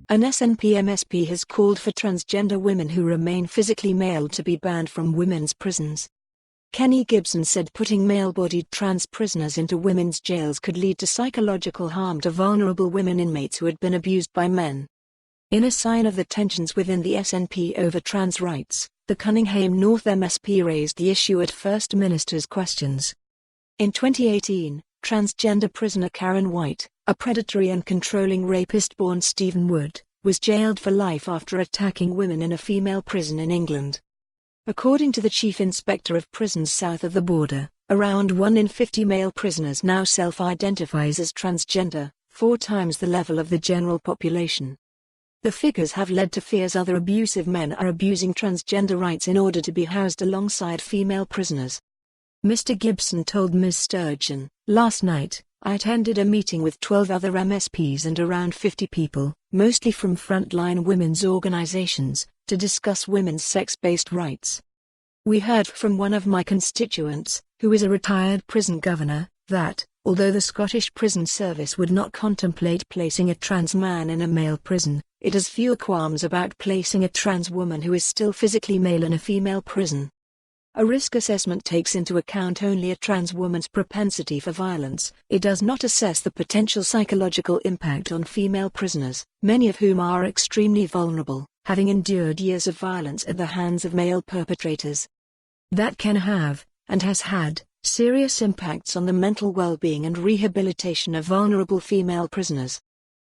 An SNP MSP has called for transgender women who remain physically male to be banned from women's prisons. Kenny Gibson said putting male-bodied trans prisoners into women's jails could lead to psychological harm to vulnerable women inmates who had been abused by men. In a sign of the tensions within the SNP over trans rights, the Cunninghame North MSP raised the issue at First Minister's questions. In 2018, transgender prisoner Karen White, a predatory and controlling rapist born Stephen Wood, was jailed for life after attacking women in a female prison in England. According to the Chief Inspector of Prisons south of the border, around 1 in 50 male prisoners now self-identifies as transgender, 4 times the level of the general population. The figures have led to fears other abusive men are abusing transgender rights in order to be housed alongside female prisoners. Mr. Gibson told Ms. Sturgeon, "Last night, I attended a meeting with 12 other MSPs and around 50 people, mostly from frontline women's organizations, to discuss women's sex-based rights. We heard from one of my constituents, who is a retired prison governor, that, although the Scottish Prison Service would not contemplate placing a trans man in a male prison, it has few qualms about placing a trans woman who is still physically male in a female prison. A risk assessment takes into account only a trans woman's propensity for violence. It does not assess the potential psychological impact on female prisoners, many of whom are extremely vulnerable, having endured years of violence at the hands of male perpetrators. That can have, and has had, serious impacts on the mental well-being and rehabilitation of vulnerable female prisoners.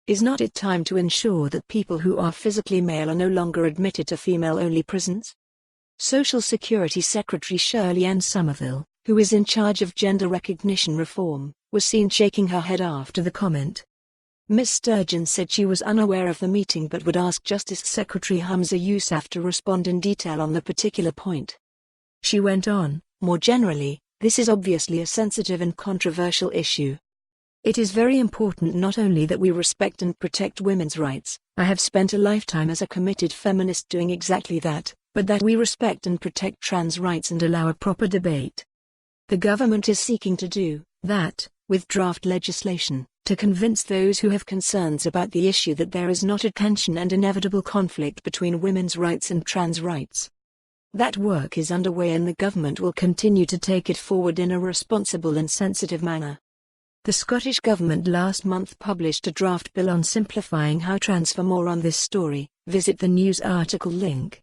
Is not it time to ensure that people who are physically male are no longer admitted to female-only prisons?" Social Security Secretary Shirley Ann Somerville, who is in charge of gender recognition reform, was seen shaking her head after the comment. Ms. Sturgeon said she was unaware of the meeting but would ask Justice Secretary Humza Yousaf to respond in detail on the particular point. She went on, "More generally, this is obviously a sensitive and controversial issue. It is very important not only that we respect and protect women's rights, I have spent a lifetime as a committed feminist doing exactly that, but that we respect and protect trans rights and allow a proper debate. The government is seeking to do that, with draft legislation, to convince those who have concerns about the issue that there is not a tension and inevitable conflict between women's rights and trans rights. That work is underway and the government will continue to take it forward in a responsible and sensitive manner." The Scottish Government last month published a draft bill on simplifying how trans. For more on this story, visit the news article link.